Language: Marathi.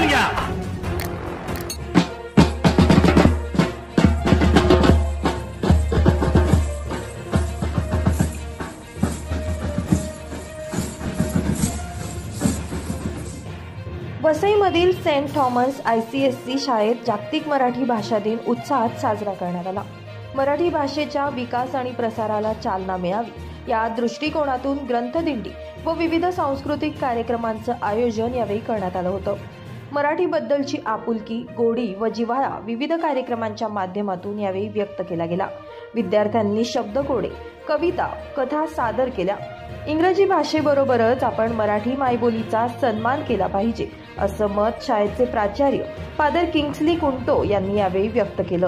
हालेलुया। वसईमधील सेंट थॉमस ICSC शाळेत जागतिक मराठी भाषा दिन उत्साहात साजरा करण्यात आला। मराठी भाषेच्या विकास आणि प्रसाराला चालना मिळावी या दृष्टिकोनातून ग्रंथदिंडी व विविध सांस्कृतिक कार्यक्रमांचं आयोजन यावेळी करण्यात आलं होतं। मराठीबद्दलची आपुलकी, गोडी व जिव्हाळा विविध कार्यक्रमांच्या माध्यमातून यावेळी व्यक्त केला गेला। विद्यार्थ्यांनी शब्दकोडे, कविता, कथा सादर केल्या। इंग्रजी भाषेबरोबरच आपण मराठी मायबोलीचा सन्मान केला पाहिजे असं मत शाळेचे प्राचार्य फादर किंग्सली कुंटो यांनी यावेळी व्यक्त केलं।